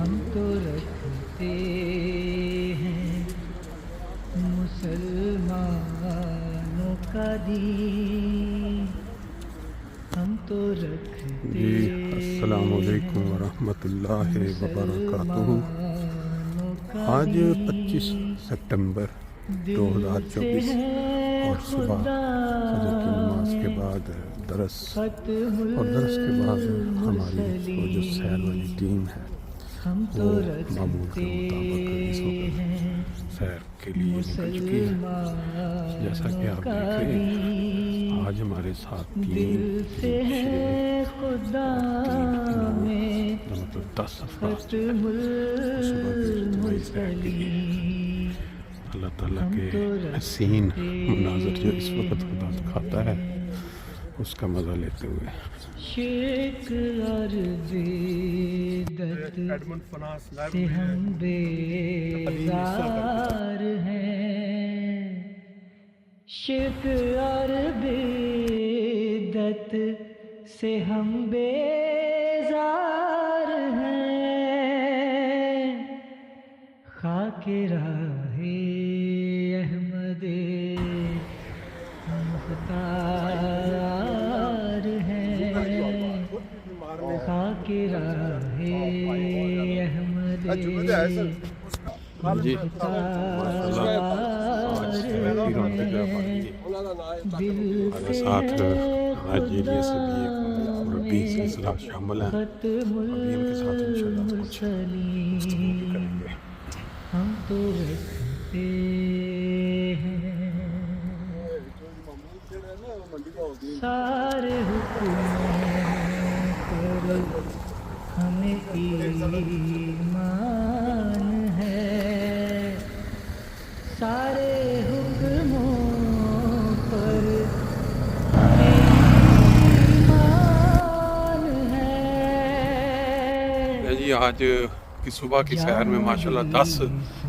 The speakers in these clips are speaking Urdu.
ہم تو رکھتے ہیں مسلمانوں کا دین، ہم تو رکھتے جی السلام علیکم ورحمۃ اللہ وبرکاتہ۔ مسلمانوں کا آج 25 دین، سپٹمبر دل سے 2024 ہے اور صبح خدا فجر کی نماز کے میں بعد درس ختم اور درس کے بعد ہماری وہ جو سیر والی المرسلین، ٹیم ہے ہم تو وہ معمول رکھتے کے مطابق اس وقت ہیں سیر کے لیے نکل چکی ہے۔ جیسا کہ مسلمانوں آپ کا دیکھ رہے ہیں دین، آج ہمارے ساتھ 3 دل سے 2 6 ہے خدا اور 3 9 میں مطلب 10 افراد جو ختم ہیں وہ صبح کی اجتماعی سیر کے لیے المرسلین، اللہ تعالیٰ ہم کے تو حسین رکھتے مناظر جو اس وقت خدا دکھاتا ہے ہیں اس کا مزہ لیتے ہوئے۔ شرک اور بدعت سے ہم بیزار ہیں، شرک اور بدعت سے ہم بیزار ہیں، خاک راہ احمد مختار ہیں، خاک راہ احمد جی مختار ہیں، دل ہمارے سے ساتھ ہے نائجیریا سے بھی ایک خدا مربی میں سلسلہ شامل ہیں، ختم ابھی ان کے ساتھ انشاءاللہ کچھ گفتگو بھی کریں المرسلین، گے۔ ہم تو رکھتے ہیں سارے حکموں پر ہمیں ایمان ہے، سارے حکموں پر ہمیں ایمان ہے، جی آج کی صبح کی سیر میں ماشاءاللہ 10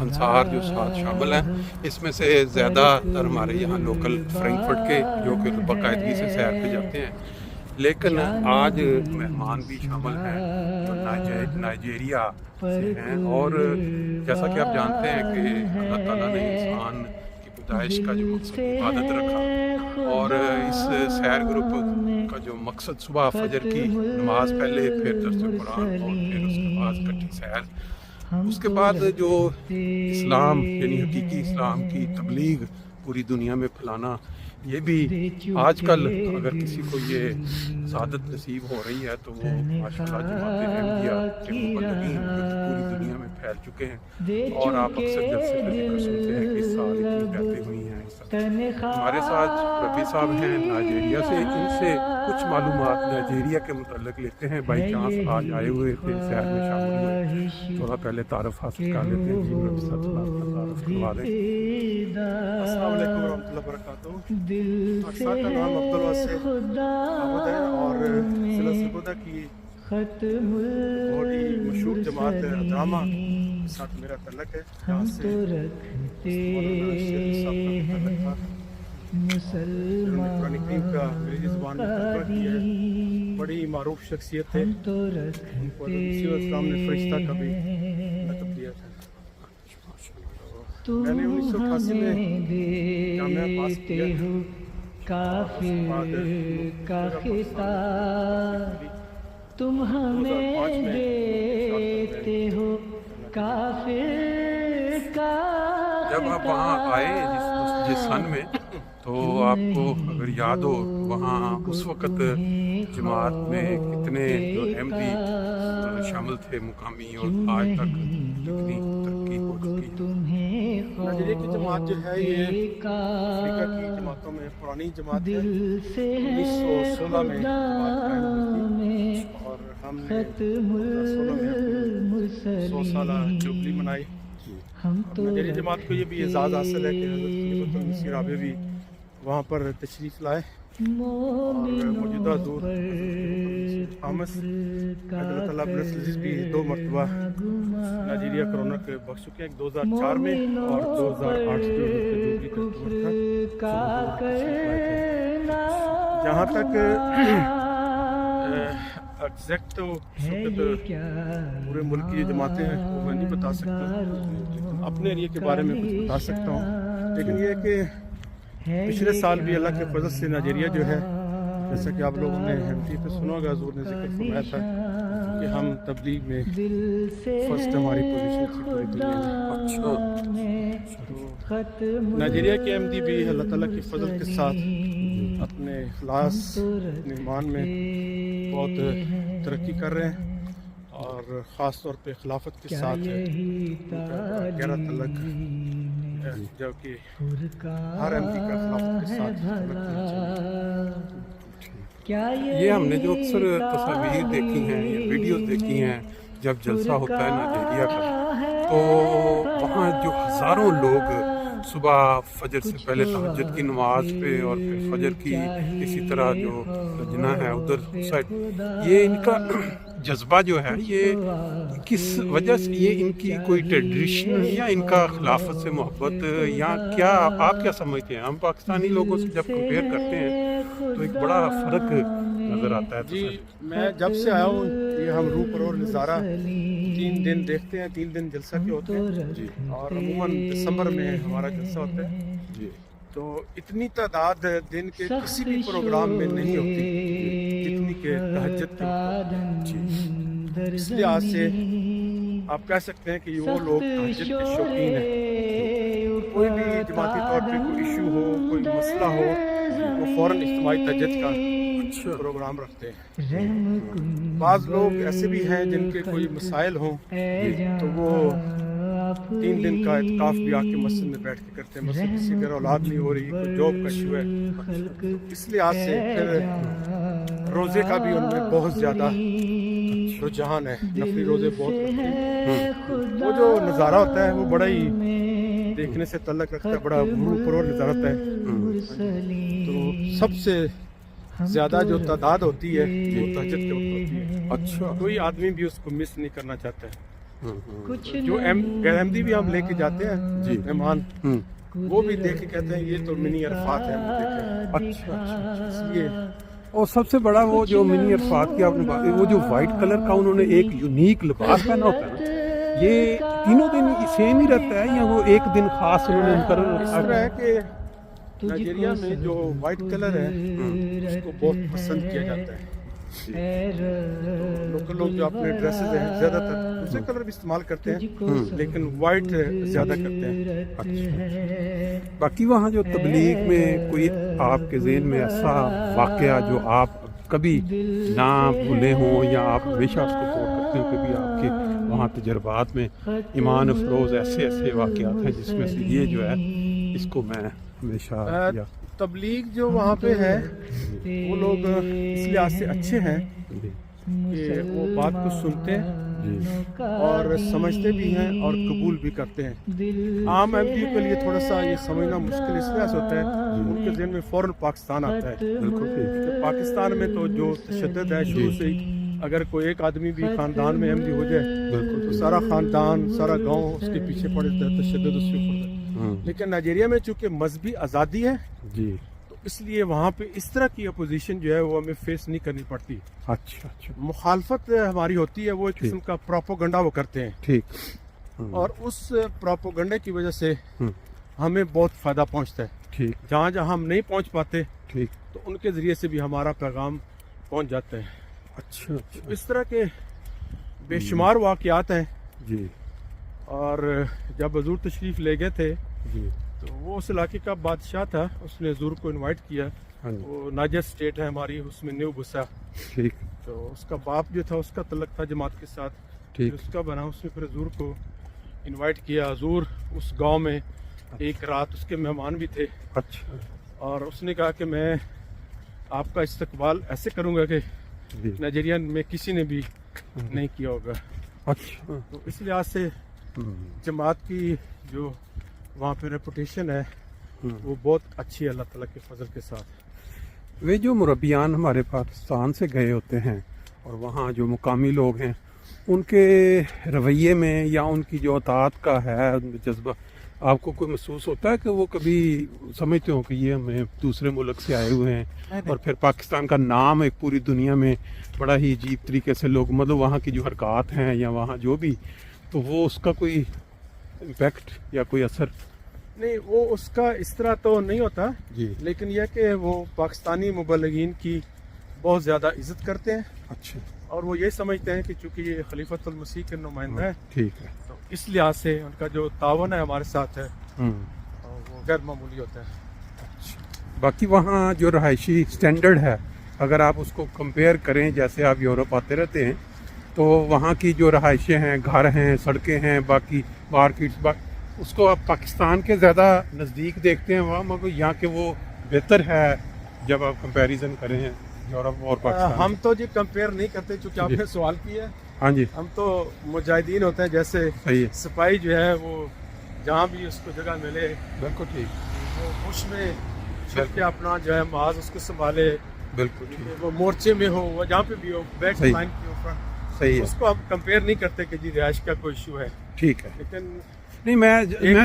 انصار جو ساتھ شامل ہیں، اس میں سے زیادہ تر ہمارے یہاں لوکل فرینکفرٹ کے جو کہ باقاعدگی سے سیر پہ جاتے ہیں، لیکن آج مہمان بھی شامل ہیں جو نائجیریا سے ہیں، اور جیسا کہ آپ جانتے ہیں کہ اللہ تعالیٰ نے انسان کی پیدائش کا جو مقصد عبادت رکھا، اور اس سیر گروپ کا جو مقصد صبح فجر کی نماز پہلے، پھر درس قرآن اور پھر اس کے بعد کٹھی سیر، اس کے بعد جو اسلام یعنی حقیقی اسلام کی تبلیغ پوری دنیا میں پھیلانا، یہ بھی آج کل اگر کسی کو یہ سعادت نصیب ہو رہی ہے تو وہ ماشاءاللہ جماعت احمدیہ کے مبلغین جو کہ پوری دنیا میں پھیل چکے ہیں، اور آپ اکثر جلسے کا ذکر سنتے ہیں کہ اس سال اتنی بیعتیں ہوئی ہیں۔ ہمارے ساتھ ربی صاحب ہیں نائجیریا سے، ان سے کچھ معلومات نائجیریا کے متعلق لیتے ہیں۔ بائی چانس آج آئے ہوئے تھے، سیر میں شامل ہوئے، تھوڑا پہلے تعارف حاصل کر لیتے ہیں۔ جی ربی صاحب اپنا تعارف کروا دیں۔ السلام علیکم ورحمۃ اللہ وبرکاتہ۔ دل اقصا کا نام عبدالواسع احمد ہے، اور ضلع سرگودا کی ختم بہت ہی مشہور جماعت ادراما کے ساتھ میرا تعلق ہے، جہاں ہم سے تو رکھتے مولانا شیخ صاحب کا تعلق تھا، جنہوں نے قرآن کریم کا انگریزی زبان میں ترجمہ کیا ہے، بڑی معروف شخصیت ہے۔ ہم تو ان کو حضرت مسیح علیہ السلام نے فرشتہ کا بھی رکھتے لقب دیا تھا۔ تو میں نے 1988 میں ہمیں جامعہ پاس دیتے کیا، ہو کافر کا خطاب، تم ہمیں 2005 میں دیتے ہو کافر کا جب آپ وہاں آئے جس سن میں، تو آپ کو اگر یاد ہو وہاں اس وقت جماعت میں کتنے جو احمدی شامل تھے مقامی، اور آج تک کتنی ترقی ہو چکی ہے۔ نائجیریا کی جماعت جو ہے یہ افریقہ کی جماعتوں میں پرانی جماعت ہے۔ 1916 میں جماعت قائم ہوئی تھی، اور ہم نے 2016 میں اپنی 100 سالہ جوبلی منائی۔ نائجیریا جماعت کو یہ بھی اعزاز حاصل ہے کہ حضرت خلیفۃ المسیح رابع بھی وہاں پر تشریف لائے، اور موجودہ دور خامس اللہ تعالیٰ عبدالعزیز بھی 2 مرتبہ نائجیریا کرونا کے بخش چکے ہیں، 2004 میں اور 2008 جو جوبلی کا تھا۔ جہاں تک ایگزیکٹ تو اس وقت پورے ملک کی یہ جماعتیں ہیں وہ میں نہیں بتا سکتا، اپنے ایریے کے بارے میں کچھ بتا سکتا ہوں، لیکن یہ ہے کہ پچھلے سال بھی اللہ کے فضل سے نائجیریا جو ہے، جیسا کہ آپ لوگوں نے MT پہ سنا ہوگا، حضور نے ذکر فرمایا تھا کہ ہم تبلیغ میں فرسٹ ہماری پوزیشن تھی پوری دنیا میں۔ تو نائجیریا کے MD بھی اللہ تعالیٰ کے فضل کے ساتھ اپنے اخلاص اپنے ایمان میں بہت ترقی کر رہے ہیں، اور خاص طور پہ خلافت کے ساتھ گہرا تعلق ہے، جو کہ ہر MD کا خلافت کے ساتھ تعلق ہونا چاہیے۔ یہ ہم نے جو اکثر تصاویر دیکھی ہیں یا ویڈیوز دیکھی ہیں جب جلسہ ہوتا ہے نائجیریا کا، تو وہاں جو ہزاروں لوگ صبح فجر سے پہلے تہجد کی نماز پہ اور پھر فجر کی اسی طرح جو لجنہ ہے ادھر سائڈ، یہ ان کا جذبہ جو ہے یہ کس وجہ سے، یہ ان کی کوئی ٹریڈیشن یا ان کا خلافت سے محبت یا کیا، آپ کیا سمجھتے ہیں؟ ہم پاکستانی لوگوں سے جب کمپیئر کرتے ہیں تو ایک بڑا فرق نظر آتا ہے۔ جی میں جب سے آیا ہوں یہ ہم روح پرور نظارہ 3 دن دیکھتے ہیں، 3 دن جلسہ کے ہوتے ہیں جی، اور عموماً دسمبر میں ہمارا جلسہ ہوتا ہے جی، تو اتنی تعداد دن کے کسی بھی پروگرام میں نہیں ہوتی جتنی کہ تہجد کے جی، اس لحاظ سے آپ کہہ سکتے ہیں کہ وہ لوگ تہجد کے شوقین ہیں، کوئی بھی جماعتی طور پہ کوئی ایشو ہو، کوئی مسئلہ ہو، وہ فوراً اجتماعی تہجد کا پروگرام رکھتے ہیں۔ بعض لوگ ایسے بھی ہیں جن کے کوئی مسائل ہوں تو وہ 3 دن کا اعتکاف بھی آ کے مسجد میں بیٹھ کے کرتے ہیں، مثلا کسی گھر اولاد نہیں ہو رہی، کوئی جاب کا ایشو ہے، اس لحاظ سے پھر روزے کا بھی ان میں بہت زیادہ رجحان ہے، نفلی روزے بہت رکھتے ہیں۔ وہ جو نظارہ ہوتا ہے وہ بڑا ہی دیکھنے سے تعلق رکھتا ہے، بڑا روح پرور نظارہ ہوتا ہے۔ تو سب سے زیادہ جو تعداد ہوتی ہے وہ تہجد کے وقت ہوتی ہے، اچھا کوئی آدمی بھی اس کو مس نہیں کرنا چاہتا ہے۔ جو غیر احمدی بھی ہم لے کے جاتے ہیں جی مہمان، وہ بھی دیکھ کے کہتے ہیں یہ تو منی عرفات ہے، اچھا اس لیے۔ اور سب سے بڑا وہ جو منی عرفات کی آپ نے بات، وہ جو وائٹ کلر کا انہوں نے ایک یونیک لباس پہنا ہوتا ہے نا، یہ تینوں دن سیم ہی رہتا ہے یا وہ ایک دن خاص انہوں نے مقرر؟ اس طرح ہے کہ نائجیریا میں جو وائٹ کلر ہے اس کو بہت پسند کیا جاتا ہے، لوکل لوگ جو اپنے ڈریسز ہیں زیادہ تر دوسرے کلر بھی استعمال کرتے ہیں لیکن وائٹ زیادہ کرتے ہیں۔ باقی وہاں جو تبلیغ میں کوئی آپ کے ذہن میں ایسا واقعہ جو آپ کبھی نہ بھولے ہوں یا آپ ہمیشہ اس کو کوٹ کرتے ہو، کبھی آپ کے وہاں تجربات میں ایمان افروز ایسے واقعات ہیں جس میں سے یہ جو ہے اس کو میں ہمیشہ تبلیغ جو وہاں پہ ہے وہ لوگ اس لحاظ سے اچھے ہیں کہ وہ بات کو سنتے ہیں اور سمجھتے بھی ہیں اور قبول بھی کرتے ہیں۔ عام MD کے لیے تھوڑا سا یہ سمجھنا مشکل اس لحاظ سے ہوتا ہے، ان کے ذہن میں فوراً پاکستان آتا ہے۔ بالکل پاکستان میں تو جو تشدد ہے شروع سے ہی، اگر کوئی ایک آدمی بھی خاندان میں MD ہو جائے بالکل تو سارا خاندان سارا گاؤں اس کے پیچھے پڑ جاتا ہے، تشدد اس کے اوپر۔ لیکن نائجیریا میں چونکہ مذہبی آزادی ہے جی، تو اس لیے وہاں پہ اس طرح کی اپوزیشن جو ہے وہ ہمیں فیس نہیں کرنی پڑتی۔ اچھا مخالفت ہماری ہوتی ہے، وہ ایک قسم کا پروپوگنڈا وہ کرتے ہیں ٹھیک، اور اس پروپوگنڈے کی وجہ سے ہمیں بہت فائدہ پہنچتا ہے ٹھیک، جہاں جہاں ہم نہیں پہنچ پاتے ٹھیک تو ان کے ذریعے سے بھی ہمارا پیغام پہنچ جاتا ہے۔ اچھا اس طرح کے بے شمار واقعات ہیں جی، اور جب حضور تشریف لے گئے تھے جی تو وہ اس علاقے کا بادشاہ تھا، اس نے حضور کو انوائٹ کیا، وہ نائجر اسٹیٹ ہے ہماری، اس میں نیو بسا ٹھیک، تو اس کا باپ جو تھا اس کا تعلق تھا جماعت کے ساتھ ٹھیک، اس کا بنا، اس نے پھر حضور کو انوائٹ کیا، حضور اس گاؤں میں ایک رات اس کے مہمان بھی تھے۔ اچھا، اور اس نے کہا کہ میں آپ کا استقبال ایسے کروں گا کہ نائجیریا میں کسی نے بھی نہیں کیا ہوگا۔ اچھا، تو اس لحاظ سے جماعت کی جو وہاں پہ ریپوٹیشن ہے وہ بہت اچھی ہے اللہ تعالیٰ کے فضل کے ساتھ۔ وہ جو مربیان ہمارے پاکستان سے گئے ہوتے ہیں اور وہاں جو مقامی لوگ ہیں ان کے رویے میں یا ان کی جو اطاعت کا ہے جذبہ، آپ کو کوئی محسوس ہوتا ہے کہ وہ کبھی سمجھتے ہوں کہ یہ ہمیں دوسرے ملک سے آئے ہوئے ہیں اور پھر پاکستان کا نام ایک پوری دنیا میں بڑا ہی عجیب طریقے سے لوگ مطلب وہاں کی جو حرکات ہیں یا وہاں جو بھی تو وہ اس کا کوئی امپیکٹ یا کوئی اثر؟ نہیں، وہ اس کا اس طرح تو نہیں ہوتا جی لیکن یہ کہ وہ پاکستانی مبلغین کی بہت زیادہ عزت کرتے ہیں اچھا اور وہ یہ سمجھتے ہیں کہ چونکہ یہ خلیفۃ المسیح کے نمائندہ ہیں ٹھیک ہے تو اس لحاظ سے ان کا جو تعاون ہے ہمارے ساتھ ہے ہوں وہ غیر معمولی ہوتا ہے. باقی وہاں جو رہائشی سٹینڈرڈ ہے اگر آپ اس کو کمپیئر کریں جیسے آپ یورپ آتے رہتے ہیں تو وہاں کی جو رہائشیں ہیں گھر ہیں سڑکیں ہیں باقی مارکیٹس اس کو آپ پاکستان کے زیادہ نزدیک دیکھتے ہیں وہاں مگر یہاں کے وہ بہتر ہے جب آپ کمپیریزن کریں یورپ اور پاکستان؟ ہم تو جی کمپیئر نہیں کرتے چونکہ آپ نے سوال کیا ہے. ہاں جی ہم تو مجاہدین ہوتے ہیں جیسے صحیح ہے سپاہی جو ہے وہ جہاں بھی اس کو جگہ ملے بالکل ٹھیک وہ خوش میں چھپ کے اپنا جو ہے محاذ اس کو سنبھالے بالکل ٹھیک وہ مورچے میں ہو وہ جہاں پہ بھی ہو بیک صحیح. لائن کی اوپر صحیح ہے اس کو ہم کمپیئر نہیں کرتے کہ جی رہائش کا کوئی ایشو ہے ٹھیک ہے. لیکن نہیں میں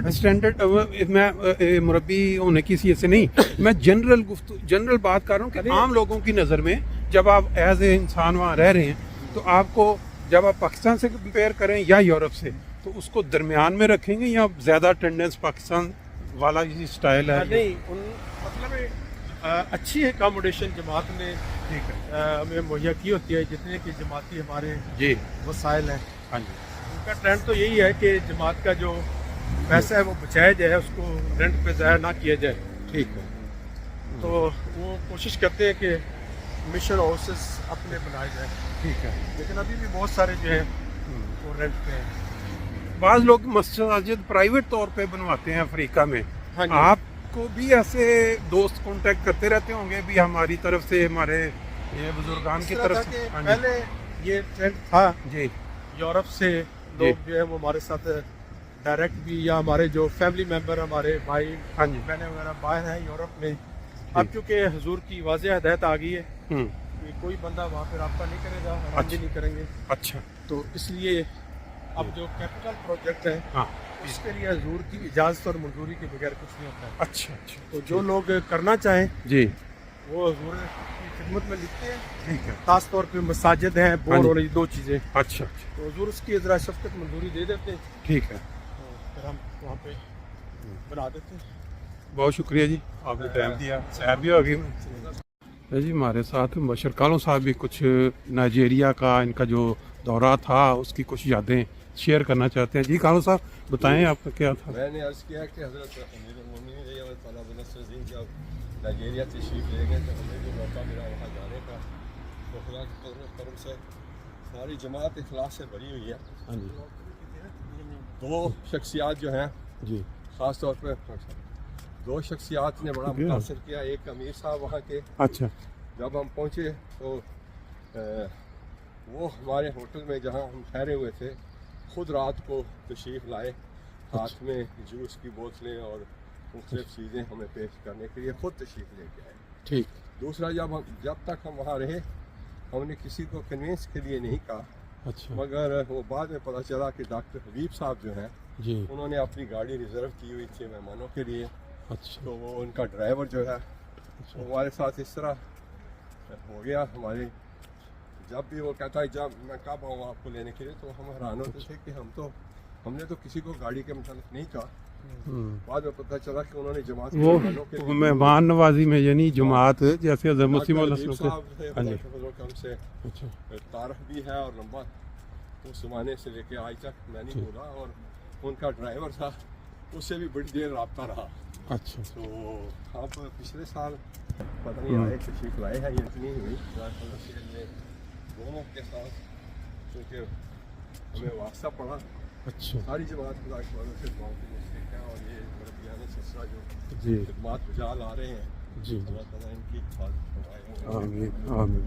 اسٹینڈرڈ میں مربی ہونے کی حیثیت سے نہیں میں جنرل بات کر رہا ہوں کہ عام لوگوں کی نظر میں جب آپ ایز اے انسان وہاں رہ رہے ہیں تو آپ کو جب آپ پاکستان سے کمپیئر کریں یا یورپ سے تو اس کو درمیان میں رکھیں گے یا زیادہ ٹینڈنس پاکستان والا یہ اسٹائل ہے؟ نہیں مطلب اچھی اکاموڈیشن جماعت نے ٹھیک ہے ہمیں مہیا کی ہوتی ہے جتنے کہ جماعتی ہمارے جی وسائل ہیں. ہاں جی ان کا ٹرینڈ تو یہی ہے کہ جماعت کا جو پیسہ ہے وہ بچایا جائے اس کو رینٹ پہ ضائع نہ کیا جائے. ٹھیک ہے تو وہ کوشش کرتے ہیں کہ مشن ہاؤسز اپنے بنائے جائیں ٹھیک ہے. لیکن ابھی بھی بہت سارے جو ہیں وہ رینٹ پہ ہیں. بعض لوگ مساجد پرائیویٹ طور پہ بنواتے ہیں افریقہ میں. ہاں جی. آپ کو بھی ایسے دوست کانٹیکٹ کرتے رہتے ہوں گے بھی ہماری طرف سے ہمارے یہ بزرگان کی اس طرح طرف تھا سے؟ کہ ہاں جی پہلے یہ ٹرینڈ تھا جی یورپ سے لوگ جو ہے وہ ہمارے ساتھ ڈائریکٹ بھی یا ہمارے جو فیملی ممبر ہمارے بھائی ہاں جی بہنیں وغیرہ باہر ہیں یورپ میں. اب چونکہ حضور کی واضح ہدایت آ گئی ہے ہوں کہ کوئی بندہ وہاں پہ رابطہ نہیں کرے گا ہم بھی نہیں کریں گے. اچھا تو اس لیے اب جو کیپٹل پروجیکٹ ہے ہاں اس کے لیے حضور کی اجازت اور منظوری کے بغیر کچھ نہیں ہوتا ہے. اچھا اچھا تو جو لوگ کرنا چاہیں جی وہ حضور کی خدمت میں لکھتے ہیں. ٹھیک ہے. خاص طور پہ مساجد ہیں بور ہو رہی دو چیزیں اچھا اچھا تو حضور اس کی ذرا شفقت منظوری دے دیتے ہیں ٹھیک ہے. تو پھر ہم وہاں پہ بنا دیتے ہیں. بہت شکریہ جی آپ نے ٹائم دیا سیر بھی ہوگی. جی ہمارے ساتھ مبشر کالوں صاحب بھی کچھ نائجیریا کا ان کا جو دورہ تھا اس کی کچھ یادیں شیئر کرنا چاہتے ہیں. جی کالوں صاحب بتائیں آپ کا کیا تھا؟ میں نے عرض کیا کہ حضرت امیر المومنین رضی اللہ تعالیٰ عنہ جب نائجیریا تشریف لے گئے تو ہمیں جو موقع ملا وہاں جانے کا تو خدا کے کرم سے ہماری جماعت اخلاص سے بھری ہوئی ہے. ہاں جی دو شخصیات جو ہیں جی خاص طور پہ دو شخصیات نے بڑا متاثر کیا. ایک امیر صاحب وہاں کے اچھا جب ہم پہنچے تو وہ ہمارے ہوٹل میں جہاں ہم ٹھہرے ہوئے تھے خود رات کو تشریف لائے ہاتھ میں جوس کی بوتلیں اور مختلف چیزیں ہمیں پیش کرنے کے لیے خود تشریف لے کے آئے. ٹھیک. دوسرا جب تک ہم وہاں رہے ہم نے کسی کو کنوینس کے لیے نہیں کہا اچھا مگر وہ بعد میں پتہ چلا کہ ڈاکٹر حبیب صاحب جو ہیں جی انہوں نے اپنی گاڑی ریزرو کی ہوئی تھی مہمانوں کے لیے. اچھا تو وہ ان کا ڈرائیور جو ہے وہ ہمارے ساتھ اس طرح ہو گیا. ہمارے جب بھی وہ کہتا ہے جب میں کب آؤں آپ کو لینے کے لیے تو ہم حیران ہوتے تھے کہ ہم نے تو کسی کو گاڑی کے متعلق نہیں کہا. بعد میں پتہ چلا کہ انہوں نے جماعت وہ مہمان نوازی میں یعنی جماعت جیسے حضرت مسیم ہم سے تعارف بھی ہے اور لمبا اس زمانے سے لے کے آج تک میں نہیں بولا اور ان کا ڈرائیور تھا اس سے بھی بڑی دیر رابطہ رہا. اچھا تو آپ پچھلے سال پتہ نہیں آئے تشریف لائے ہیں یہ اتنی ہوئی دونوں کے ساتھ کیونکہ ہمیں واسطہ پڑا. اچھا ساری جماعت خدا کی مدد سے دعاؤں کے مشرق ہیں اور یہ مربیان سلسلہ جو جی خدمات بجا لا رہے ہیں جی اللہ تعالیٰ ان کی حفاظت فرمائے. آمین آمین.